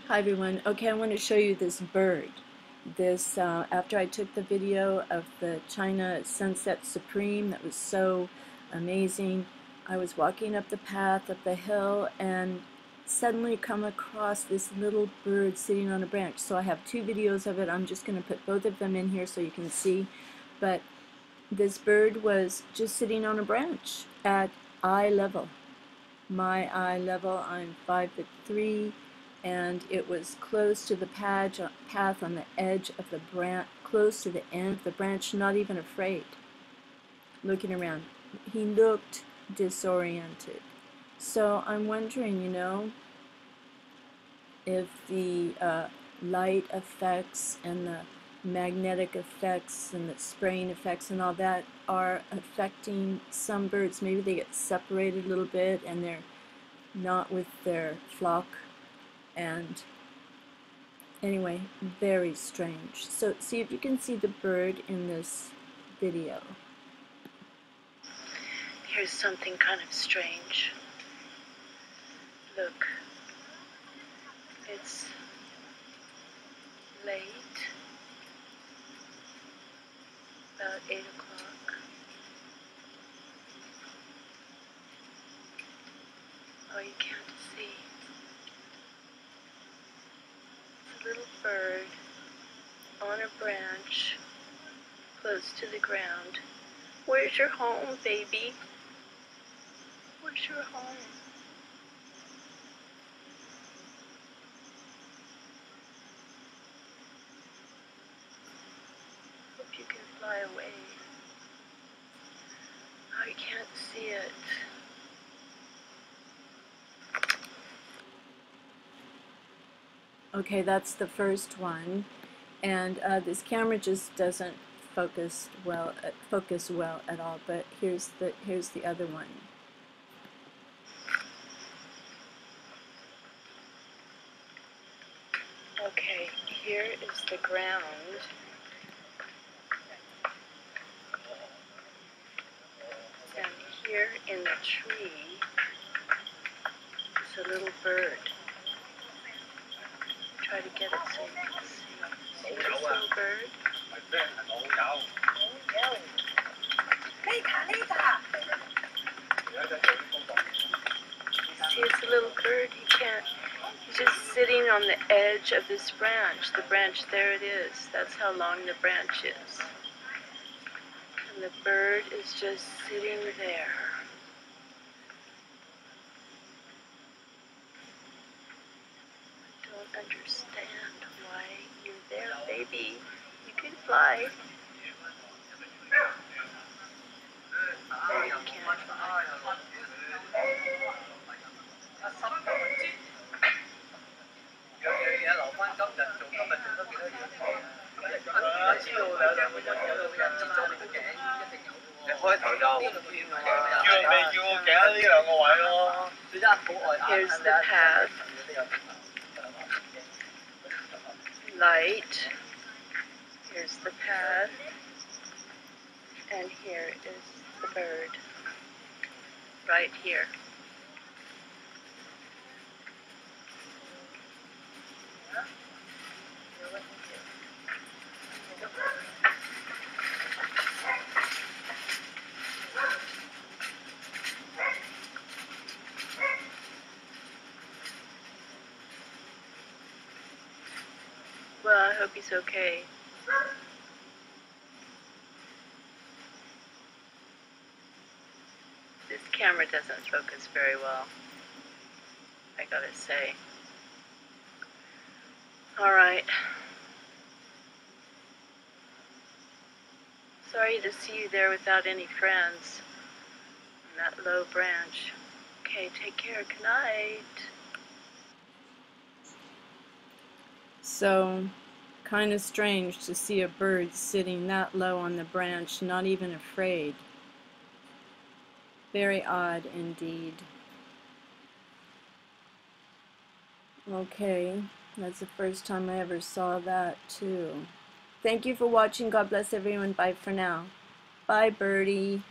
Hi everyone. Okay, I want to show you this bird. After I took the video of the China Sunset Supreme that was so amazing, I was walking up the path up the hill and suddenly come across this little bird sitting on a branch. So I have two videos of it. I'm just going to put both of them in here so you can see. But this bird was just sitting on a branch at eye level. My eye level. I'm 5'3", and it was close to the path on the edge of the branch, close to the end of the branch, not even afraid, looking around. He looked disoriented. So I'm wondering, if the light effects and the magnetic effects and the spraying effects and all that are affecting some birds. Maybe they get separated a little bit and they're not with their flock. And anyway, very strange. So see if you can see the bird in this video. Here's something kind of strange. Look, it's late, about 8 o'clock. Oh, you can't see. It's a little bird on a branch close to the ground. Where's your home, baby? Where's your home? Hope you can fly away. I can't see it. Okay, that's the first one, and this camera just doesn't focus well at all. But here's the other one. Okay, here is the ground. And here in the tree is a little bird. Try to get it so you can see. See this little bird? See, it's a little bird. He's just sitting on the edge of this branch. The branch, there it is. That's how long the branch is. And the bird is just sitting there. I don't understand why you're there, baby. You can fly. No, you can't fly. Here's the path. Light. Here's the path. And here is the bird. Right here. Well, I hope he's okay. This camera doesn't focus very well, I gotta say. Alright. Sorry to see you there without any friends on that low branch. Okay, take care. Good night. So, kind of strange to see a bird sitting that low on the branch, not even afraid. Very odd indeed. Okay, that's the first time I ever saw that too. Thank you for watching. God bless everyone. Bye for now. Bye, birdie.